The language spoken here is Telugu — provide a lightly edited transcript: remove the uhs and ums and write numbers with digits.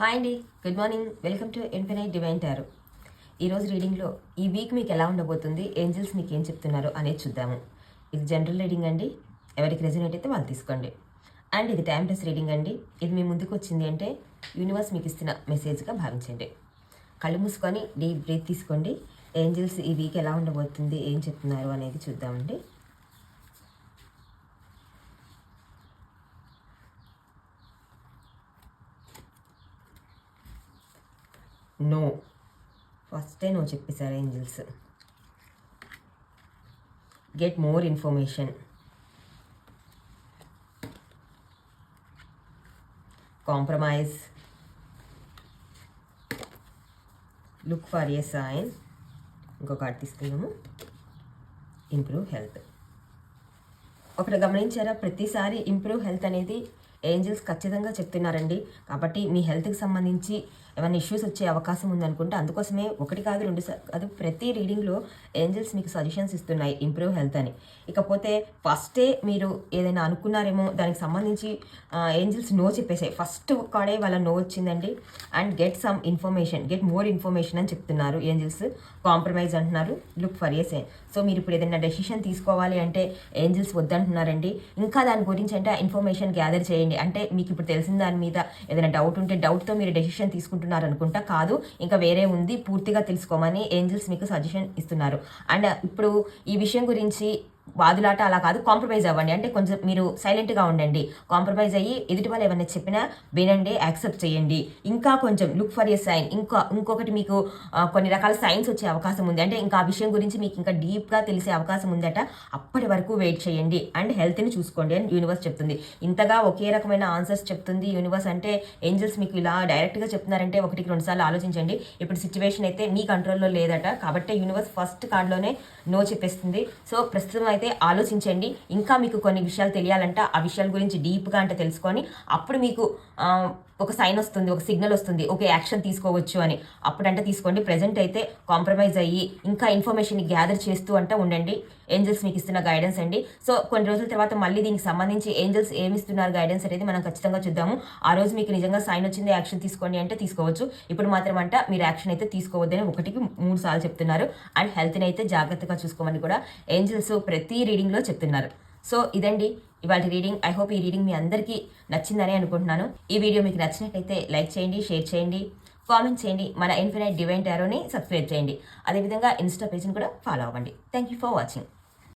హాయ్ అండి, good morning. Welcome to infinite divine tarot. ఈరోజు రీడింగ్లో ఈ వీక్ మీకు ఎలా ఉండబోతుంది, ఏంజల్స్ మీకు ఏం చెప్తున్నారు అనేది చూద్దాము. ఇది జనరల్ రీడింగ్ అండి, ఎవరికి రెజనేట్ అయితే వాళ్ళు తీసుకోండి. అండ్ ఇది టైమ్లెస్ రీడింగ్ అండి. ఇది మీ ముందుకు వచ్చింది అంటే యూనివర్స్ మీకు ఇస్తున్న మెసేజ్గా భావించండి. కళ్ళు మూసుకొని డీప్ బ్రీత్ తీసుకోండి. ఏంజల్స్ ఈ వీక్ ఎలా ఉండబోతుంది, ఏం చెప్తున్నారు అనేది చూద్దామండి. నో, ఫస్టే నో చెప్పేశారు angels. Get more information, compromise, look for a sign. ఇంకొక కార్డ్ తీసుకున్నాము, ఇంప్రూవ్ హెల్త్. ఒకటి గమనించారా, ప్రతిసారి ఇంప్రూవ్ హెల్త్ అనేది ఏంజల్స్ ఖచ్చితంగా చెప్తున్నారండి. కాబట్టి మీ హెల్త్కి సంబంధించి ఏమైనా ఇష్యూస్ వచ్చే అవకాశం ఉందనుకుంటే అందుకోసమే ఒకటి కాదు రెండు కాదు ప్రతి రీడింగ్లో ఏంజల్స్ మీకు సజెషన్స్ ఇస్తున్నాయి ఇంప్రూవ్ హెల్త్ అని. ఇకపోతే ఫస్టే మీరు ఏదైనా అనుకున్నారేమో దానికి సంబంధించి ఏంజల్స్ నో చెప్పేసాయి. ఫస్ట్ కాడే వాళ్ళ నో వచ్చిందండి. And get some information, get more information అని చెప్తున్నారు ఏంజల్స్. కాంప్రమైజ్ అంటున్నారు, look for a sign. So మీరు ఇప్పుడు ఏదైనా డెసిషన్ తీసుకోవాలి అంటే ఏంజల్స్ వద్దంటున్నారండి. ఇంకా దాని గురించి అంటే ఇన్ఫర్మేషన్ గ్యాదర్ చేయండి. అంటే మీకు ఇప్పుడు తెలిసిన దాని మీద ఏదైనా డౌట్ ఉంటే డౌట్తో మీరు డెసిషన్ తీసుకుంటున్నారు అనుకుంటా, కాదు ఇంకా వేరే ఉంది, పూర్తిగా తెలుసుకోమని ఏంజల్స్ మీకు సజెషన్ ఇస్తున్నారు. అండ్ ఇప్పుడు ఈ విషయం గురించి వాదులాట అలా కాదు, కాంప్రమైజ్ అవ్వండి. అంటే కొంచెం మీరు సైలెంట్గా ఉండండి, కాంప్రమైజ్ అయ్యి ఎదుటి వాళ్ళు ఏమైనా చెప్పినా వినండి, యాక్సెప్ట్ చేయండి. ఇంకా కొంచెం లుక్ ఫర్ ఏ సైన్, ఇంకొకటి మీకు కొన్ని రకాల సైన్స్ వచ్చే అవకాశం ఉంది. అంటే ఇంకా ఆ విషయం గురించి మీకు ఇంకా డీప్గా తెలిసే అవకాశం ఉందట. అప్పటి వరకు వెయిట్ చేయండి అండ్ హెల్త్ని చూసుకోండి అని యూనివర్స్ చెప్తుంది. ఇంతగా ఒకే రకమైన ఆన్సర్స్ చెప్తుంది యూనివర్స్ అంటే ఏంజల్స్ మీకు ఇలా డైరెక్ట్గా చెప్తున్నారంటే ఒకటికి రెండు సార్లు ఆలోచించండి. ఇప్పుడు సిచ్యువేషన్ అయితే మీ కంట్రోల్లో లేదట, కాబట్టి యూనివర్స్ ఫస్ట్ కార్డ్లోనే నో చెప్పేస్తుంది. సో ప్రస్తుతం అయితే ఆలోచించండి. ఇంకా మీకు కొన్ని విషయాలు తెలియాలంట, ఆ విషయాల గురించి డీప్గా అంటే తెలుసుకొని అప్పుడు మీకు ఒక సైన్ వస్తుంది, ఒక సిగ్నల్ వస్తుంది, ఓకే యాక్షన్ తీసుకోవచ్చు అని. అప్పుడంటే తీసుకోండి. ప్రెజెంట్ అయితే కాంప్రమైజ్ అయ్యి ఇంకా ఇన్ఫర్మేషన్ గ్యాదర్ చేస్తూ అంటే ఉండండి. ఏంజల్స్ మీకు ఇస్తున్న గైడెన్స్ అండి. సో కొన్ని రోజుల తర్వాత మళ్ళీ దీనికి సంబంధించి ఏంజల్స్ ఏమిస్తున్నారు గైడెన్స్ అనేది మనం ఖచ్చితంగా చూద్దాము. ఆ రోజు మీకు నిజంగా సైన్ వచ్చింది, యాక్షన్ తీసుకోండి అంటే తీసుకోవచ్చు. ఇప్పుడు మాత్రం అంట మీరు యాక్షన్ అయితే తీసుకోవద్దని 1-3 సార్లు చెప్తున్నారు. అండ్ హెల్త్ని అయితే జాగ్రత్తగా చూసుకోమని కూడా ఏంజల్స్ ప్రతి రీడింగ్లో చెప్తున్నారు. సో ఇదండి ఇవాళ రీడింగ్. ఐ హోప్ ఈ రీడింగ్ మీ అందరికీ నచ్చిందని అనుకుంటున్నాను. ఈ వీడియో మీకు నచ్చినట్లయితే లైక్ చేయండి, షేర్ చేయండి, కామెంట్ చేయండి. మన ఇన్ఫినైట్ డివైన్ టారోని సబ్స్క్రైబ్ చేయండి. అదేవిధంగా ఇన్స్టా పేజ్ని కూడా ఫాలో అవ్వండి. Thank you for watching.